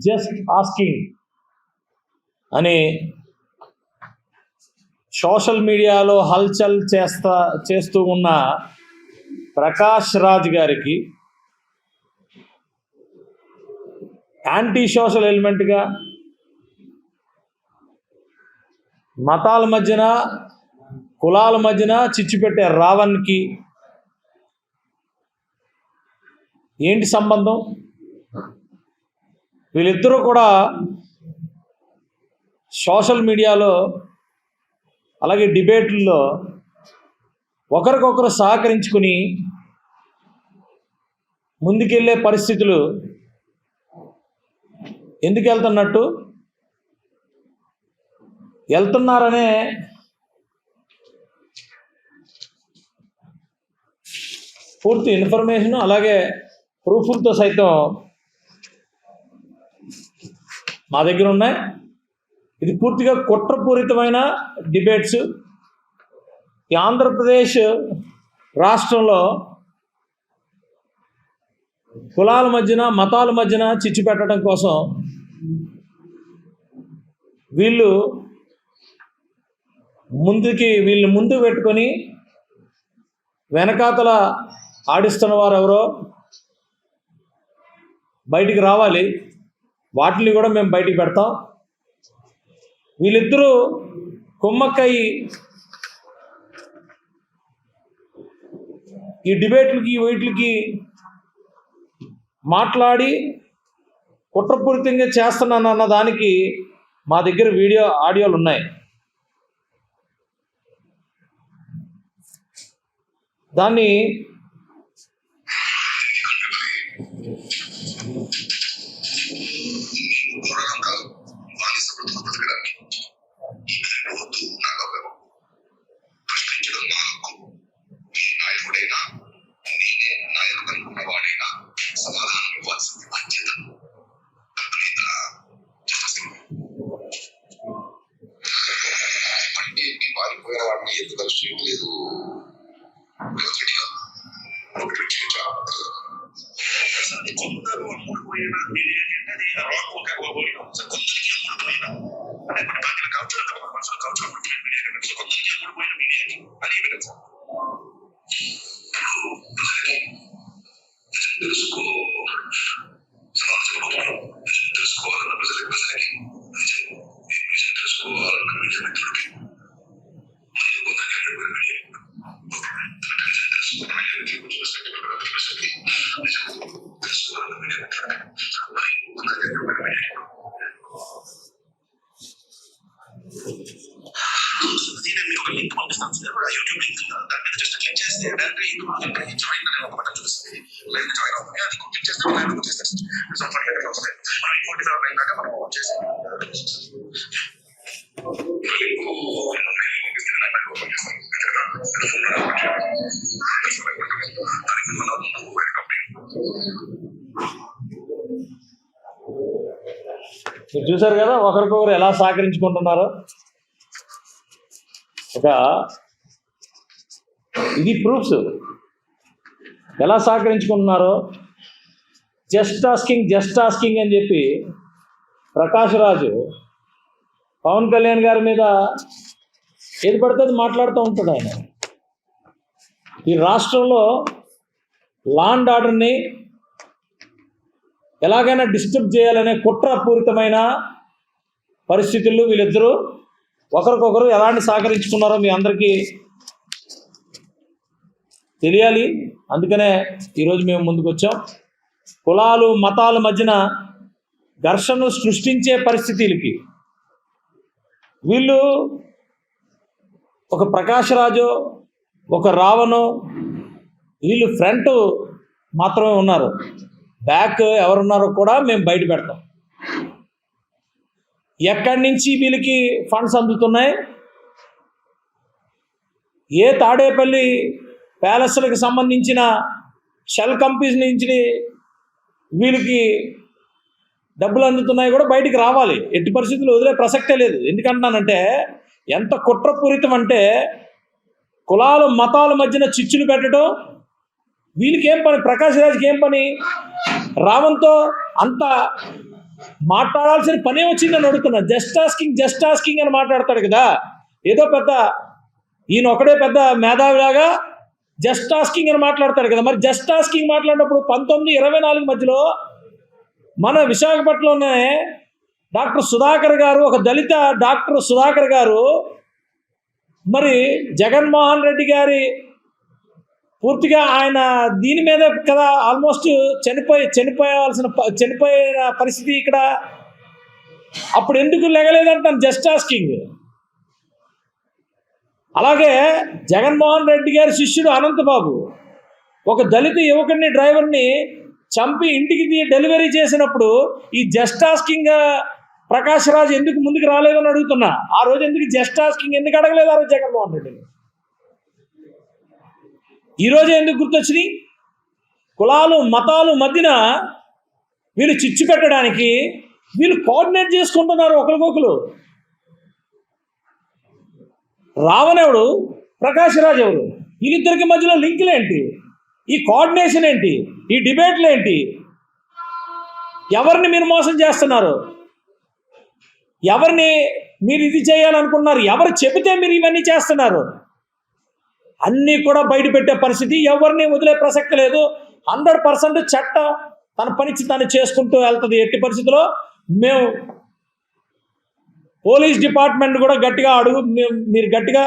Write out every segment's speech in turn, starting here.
Just asking అని social మీడియాలో హల్చల్ చేస్తూ ఉన్న ప్రకాష్ రాజ్ గారికి యాంటీ సోషల్ ఎలిమెంట్గా మతాల మధ్యన కులాల మధ్యన చిచ్చు పెట్టే రావణ్కి ఏంటి సంబంధం? వీళ్ళిద్దరూ కూడా సోషల్ మీడియాలో అలాగే డిబేట్లలో ఒకరికొకరు సహకరించుకుని ముందుకెళ్ళే పరిస్థితులు ఎందుకు వెళ్తున్నారనే పూర్తి ఇన్ఫర్మేషన్ అలాగే ప్రూఫ్లతో సైతం మా దగ్గర ఉన్నాయి. ఇది పూర్తిగా కుట్రపూరితమైన డిబేట్స్. ఈ ఆంధ్రప్రదేశ్ రాష్ట్రంలో కులాల మధ్యన మతాల మధ్యన చిచ్చు పెట్టడం కోసం వీళ్ళు ముందు పెట్టుకొని వెనకాతల ఆడిస్తున్న వారు ఎవరో బయటికి రావాలి. వాటిని కూడా మేము బయటికి పెడతాం. వీళ్ళిద్దరూ కుమ్మక్కయి ఈ డిబేట్లకి వీటికి మాట్లాడి కుట్రపూరితంగా చేస్తున్నానన్న దానికి మా దగ్గర ఆడియోలు ఉన్నాయి. దాన్ని పారిపోయిన వాడిని ఎందుకు అరెస్ట్ లేదు? కొందరు అమ్ముడుపోయిన కొందరికి అమ్ముడుపోయిన అంటే కొన్ని పార్టీలు కౌన్సిలర్ మనుషులు కౌన్సిల్ అమ్ముడుపోయిన మీడియా కొందరికి అమ్ముడుపోయిన మీడియాకి అని ఎవిడెన్స్. తెలుసుకో సమాజంలో తెలుసుకోవాలన్న ప్రజలకి తెలుసుకోవాలన్న విద్యార్థులకి మరియు కొందరికి మీడియా మీరు ఒక లింక్ పంపిస్తాను సార్, యూట్యూబ్ లింక్ దాని మీద జస్ట్ క్లిక్ చేస్తే డైరెక్ట్ జాయిన్ అనే ఒక బటన్ చూపిస్తుంది. లైవ్ జాయిన్ అవుతుంది, అది క్లిక్ చేస్తే లైవ్ వచ్చేస్తారు. మనం ఇంకోటి అయినాక మనం చేసి మీరు చూసారు కదా ఒకరికొకరు ఎలా సహకరించుకుంటున్నారో. ఇది ప్రూఫ్స్ ఎలా సహకరించుకుంటున్నారో. జస్ట్ ఆస్కింగ్ అని చెప్పి ప్రకాష్ రాజు పవన్ కళ్యాణ్ గారి మీద ఏది పడితే అది మాట్లాడుతూ ఉంటాడు. ఆయన ఈ రాష్ట్రంలో లా అండ్ ఆర్డర్ని ఎలాగైనా డిస్టర్బ్ చేయాలనే కుట్రపూరితమైన పరిస్థితుల్లో వీళ్ళిద్దరూ ఒకరికొకరు ఎలాంటి సహకరించుకున్నారో మీ అందరికీ తెలియాలి. అందుకనే ఈరోజు మేము ముందుకు వచ్చాం. కులాలు మతాల మధ్యన ఘర్షణను సృష్టించే పరిస్థితులకి వీళ్ళు ఒక ప్రకాష్ రాజు ఒక రావణు వీళ్ళు ఫ్రంట్ మాత్రమే ఉన్నారు. బ్యాక్ ఎవరున్నారో కూడా మేము బయట పెడతాం. ఎక్కడి నుంచి వీళ్ళకి ఫండ్స్ అందుతున్నాయి, ఏ తాడేపల్లి ప్యాలెస్లకు సంబంధించిన షెల్ కంపెనీస్ నుంచి వీళ్ళకి డబ్బులు అందుతున్నాయి కూడా బయటికి రావాలి. ఎట్టి పరిస్థితుల్లో వదిలే ప్రసక్తే లేదు. ఎందుకంటున్నానంటే ఎంత కుట్రపూరితం అంటే కులాలు మతాల మధ్యన చిచ్చులు పెట్టడం వీళ్ళకి ఏం పని, ప్రకాష్ రాజ్కి ఏం పని? రావణ్తో అంత మాట్లాడాల్సిన పనే వచ్చిందని అడుగుతున్నా. జస్ట్ ఆస్కింగ్ అని మాట్లాడతాడు కదా, ఏదో పెద్ద ఈయన ఒకడే పెద్ద మేధావిలాగా జస్ట్ ఆస్కింగ్ అని మాట్లాడతాడు కదా. మరి జస్ట్ ఆస్కింగ్ మాట్లాడినప్పుడు 1924 మధ్యలో మన విశాఖపట్నంలోనే డాక్టర్ సుధాకర్ గారు, ఒక దళిత డాక్టర్ సుధాకర్ గారు, మరి జగన్మోహన్ రెడ్డి గారి పూర్తిగా ఆయన దీని మీద కదా ఆల్మోస్ట్ చనిపోయిన పరిస్థితి ఇక్కడ. అప్పుడు ఎందుకు లెగలేదంటాను జస్ట్ ఆస్కింగ్. అలాగే జగన్మోహన్ రెడ్డి గారి శిష్యుడు అనంతబాబు ఒక దళిత యువకుడిని డ్రైవర్ని చంపి ఇంటికి డెలివరీ చేసినప్పుడు ఈ జస్ట్ ఆస్కింగ్ ప్రకాష్ రాజ్ ఎందుకు ముందుకు రాలేదని అడుగుతున్నా. ఆ రోజు ఎందుకు జస్ట్ ఆస్కింగ్ ఎందుకు అడగలేదు ఆ రోజు జగన్మోహన్ రెడ్డిని? ఈరోజు ఎందుకు గుర్తొచ్చినాయి? కులాలు మతాలు మధ్యన వీళ్ళు చిచ్చు పెట్టడానికి వీళ్ళు కోఆర్డినేట్ చేసుకుంటున్నారు ఒకరికొకరు. రావణ్ ఎవడు, ప్రకాష్ రాజ్ ఎవరు? వీళ్ళిద్దరికి మధ్యలో లింకులు ఏంటి? ఈ కోఆర్డినేషన్ ఏంటి? ఈ డిబేట్లు ఏంటి? ఎవరిని మీరు మోసం చేస్తున్నారు? ఎవరిని మీరు ఇది చేయాలనుకున్నారు? ఎవరు చెబితే మీరు ఇవన్నీ చేస్తున్నారు? అన్నీ కూడా బయట పెట్టే పరిస్థితి. ఎవరిని వదిలే ప్రసక్తి లేదు. 100% చట్టం తన పని తను చేసుకుంటూ వెళ్తుంది. ఎట్టి పరిస్థితుల్లో మేము పోలీస్ డిపార్ట్మెంట్ కూడా గట్టిగా మీరు గట్టిగా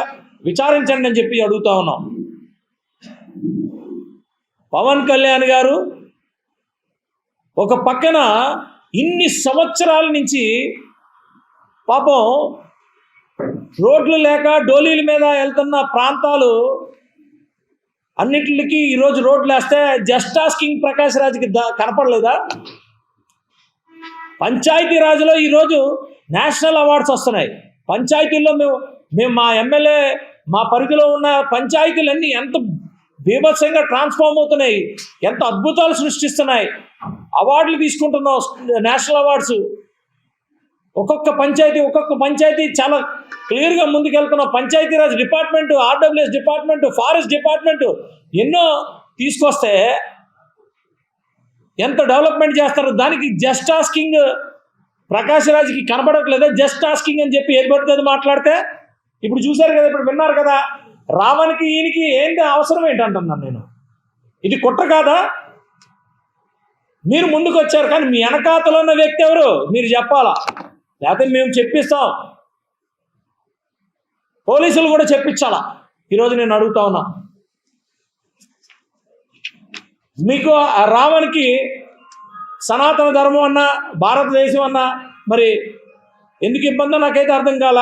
విచారించండి అని చెప్పి అడుగుతా ఉన్నాం. పవన్ కళ్యాణ్ గారు ఒక పక్కన ఇన్ని సంవత్సరాల నుంచి పాపం రోడ్లు లేక డోలీల మీద వెళ్తున్న ప్రాంతాలు అన్నిటికి ఈరోజు రోడ్లు వేస్తే జస్ట్ ఆస్కింగ్ ప్రకాష్ రాజ్కి కనపడలేదా? పంచాయతీ రాజులో ఈరోజు నేషనల్ అవార్డ్స్ వస్తున్నాయి. పంచాయతీల్లో మేము మా ఎమ్మెల్యే మా పరిధిలో ఉన్న పంచాయతీలన్నీ ఎంత బీభత్సంగా ట్రాన్స్ఫార్మ్ అవుతున్నాయి, ఎంత అద్భుతాలు సృష్టిస్తున్నాయి, అవార్డులు తీసుకుంటున్నాం, నేషనల్ అవార్డ్స్. ఒక్కొక్క పంచాయతీ చాలా క్లియర్గా ముందుకెళ్తున్నాం. Panchayati Raj department, RWS department, forest department ఎన్నో తీసుకొస్తే ఎంత డెవలప్మెంట్ చేస్తారు. దానికి జస్ట్ ఆస్కింగ్ ప్రకాష్ రాజ్కి కనబడట్లేదా? జస్ట్ ఆస్కింగ్ అని చెప్పి ఏది పడుతుంది మాట్లాడితే. ఇప్పుడు చూశారు కదా, ఇప్పుడు విన్నారు కదా, రావణ్కి ఈయనకి ఏంటి అవసరం ఏంటంటున్నాను నేను. ఇది కుట్ర కాదా? మీరు ముందుకు వచ్చారు కానీ మీ వెనకాతలో ఉన్న వ్యక్తి ఎవరు మీరు చెప్పాలా? లేకపోతే మేము చెప్పిస్తాం, పోలీసులు కూడా చెప్పించాలా? ఈరోజు నేను అడుగుతా ఉన్నా. మీకు రావణ్కి సనాతన ధర్మం అన్నా భారతదేశం అన్నా మరి ఎందుకు ఇబ్బందో నాకైతే అర్థం కాల.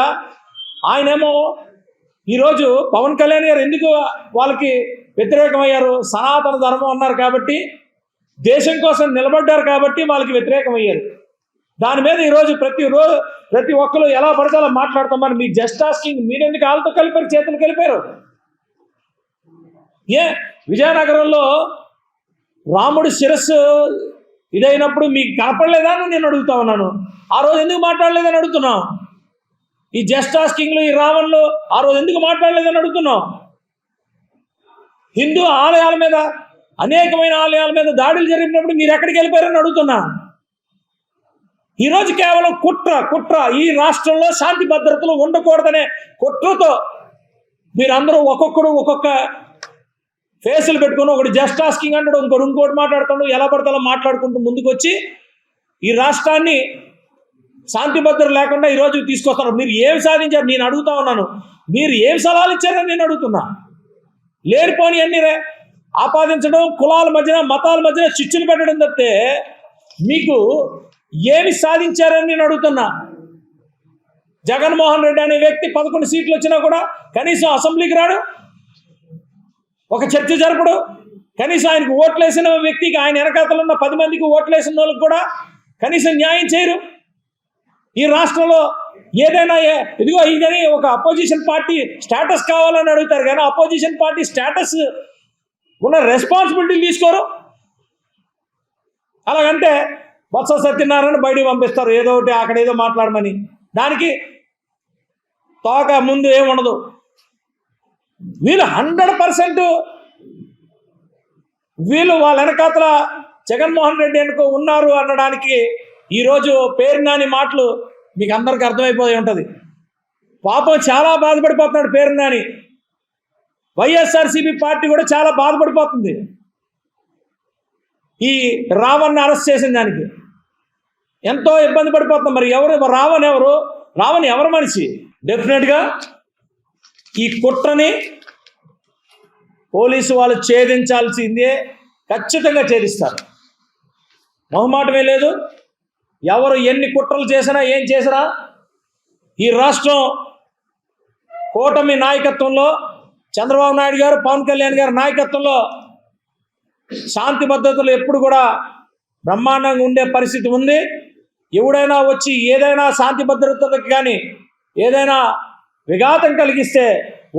ఆయనేమో ఈరోజు పవన్ కళ్యాణ్ గారు ఎందుకు వాళ్ళకి వ్యతిరేకమయ్యారు? సనాతన ధర్మం అన్నారు కాబట్టి, దేశం కోసం నిలబడ్డారు కాబట్టి వాళ్ళకి వ్యతిరేకమయ్యారు. దాని మీద ఈరోజు ప్రతి ఒక్కరు ఎలా పడితే అలా మాట్లాడతాం. మరి మీ జస్ట్ ఆస్కింగ్ మీరెందుకు వాళ్ళతో కలిపారు, చేతులు కలిపారు? విజయనగరంలో రాముడు శిరస్సు ఇదైనప్పుడు మీకు కనపడలేదా అని నేను అడుగుతా ఉన్నాను. ఆ రోజు ఎందుకు మాట్లాడలేదని అడుగుతున్నాం. ఈ జస్ట్ ఆస్కింగ్లో ఈ రావణ్లో ఆ రోజు ఎందుకు మాట్లాడలేదని అడుగుతున్నాం. హిందూ ఆలయాల మీద, అనేకమైన ఆలయాల మీద దాడులు జరిగినప్పుడు మీరు ఎక్కడికి వెళ్ళిపోయారని అడుగుతున్నా. ఈరోజు కేవలం కుట్ర ఈ రాష్ట్రంలో శాంతి భద్రతలు ఉండకూడదనే కుట్రతో మీరందరూ ఒక్కొక్క ఫేసులు పెట్టుకుని, ఒకటి జస్ట్ ఆస్కింగ్ అంటాడు, ఇంకోటి మాట్లాడుతాడు, ఎలా పడతాలో మాట్లాడుకుంటూ ముందుకు వచ్చి ఈ రాష్ట్రాన్ని శాంతి భద్రత లేకుండా ఈరోజు తీసుకొస్తారు. మీరు ఏమి సాధించారు నేను అడుగుతా ఉన్నాను. మీరు ఏం సలహాలు ఇచ్చారని నేను అడుగుతున్నా. లేనిపోని అన్ని ఆపాదించడం, కులాల మధ్యన మతాల మధ్యన చిచ్చులు పెట్టడం తప్పితే మీకు ఏమి సాధించారని నేను అడుగుతున్నా. జగన్మోహన్ రెడ్డి అనే వ్యక్తి 11 సీట్లు వచ్చినా కూడా కనీసం అసెంబ్లీకి రాడు, ఒక చర్చ జరపడు, కనీసం ఆయనకు ఓట్లేసిన వ్యక్తికి, ఆయన వెనకాతలు ఉన్న 10 మందికి ఓట్లేసిన వాళ్ళకి కూడా కనీసం న్యాయం చేయరు. ఈ రాష్ట్రంలో ఏదైనా ఇదని ఒక అపోజిషన్ పార్టీ స్టేటస్ కావాలని అడుగుతారు కానీ అపోజిషన్ పార్టీ స్టేటస్ ఉన్న రెస్పాన్సిబిలిటీలు తీసుకోరు. అలాగంటే బొత్స సత్యనారాయణ బయటికి పంపిస్తారు ఏదో ఒకటి అక్కడ ఏదో మాట్లాడమని. దానికి తోక ముందు ఏముండదు. వీళ్ళు 100% వీళ్ళు వాళ్ళ వెనకాతల జగన్మోహన్ రెడ్డి అనుకో ఉన్నారు అనడానికి ఈరోజు పేరు నాని మాటలు మీకు అందరికీ అర్థమైపోయి ఉంటుంది. పాపం చాలా బాధపడిపోతున్నాడు పేరు నాని. వైఎస్ఆర్సీపీ పార్టీ కూడా చాలా బాధపడిపోతుంది ఈ రావణ్ని అరెస్ట్ చేసిన దానికి. ఎంతో ఇబ్బంది పడిపోతున్నాం. మరి రావణ్ ఎవరు మనిషి? డెఫినెట్గా ఈ కుట్రని పోలీసు వాళ్ళు ఛేదించాల్సిందే, ఖచ్చితంగా ఛేదిస్తారు, మొహమాటమే లేదు. ఎవరు ఎన్ని కుట్రలు చేసినా ఏం చేసినా ఈ రాష్ట్రం కూటమి నాయకత్వంలో, చంద్రబాబు నాయుడు గారు, పవన్ కళ్యాణ్ గారి నాయకత్వంలో శాంతి భద్రతలు ఎప్పుడు కూడా బ్రహ్మాండంగా ఉండే పరిస్థితి ఉంది. ఎవడైనా వచ్చి ఏదైనా శాంతి భద్రతలకు కానీ ఏదైనా విఘాతం కలిగిస్తే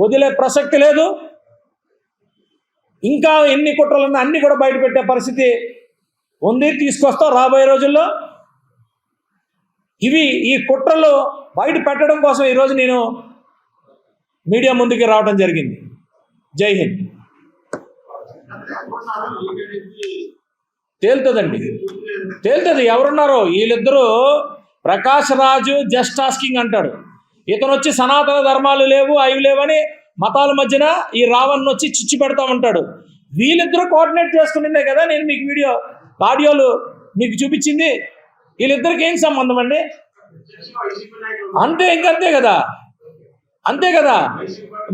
వదిలే ప్రసక్తి లేదు. ఇంకా ఎన్ని కుట్రలున్నా అన్ని కూడా బయటపెట్టే పరిస్థితి ఉంది, తీసుకొస్తాం రాబోయే రోజుల్లో. ఈ కుట్రలు బయట పెట్టడం కోసం ఈరోజు నేను మీడియా ముందుకి రావడం జరిగింది. జై హింద్. తేలుతుంది ఎవరున్నారో వీళ్ళిద్దరూ. ప్రకాష్ రాజు జస్ట్ ఆస్కింగ్ అంటాడు, ఇతను వచ్చి సనాతన ధర్మాలు లేవు అవి లేవని మతాల మధ్యన ఈ రావణ్ వచ్చి చిచ్చు పెడతామంటాడు. వీళ్ళిద్దరూ కోఆర్డినేట్ చేసుకునిందే కదా నేను మీకు ఆడియోలు మీకు చూపించింది. వీళ్ళిద్దరికి ఏం సంబంధం అండి? అంతే కదా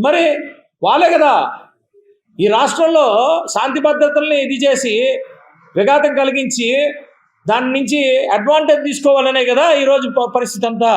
మరి వాళ్ళే కదా ఈ రాష్ట్రంలో శాంతి భద్రతల్ని ఇది చేసి విఘాతం కలిగించి దాని నుంచి అడ్వాంటేజ్ తీసుకోవాలనే కదా ఈరోజు పరిస్థితి అంతా.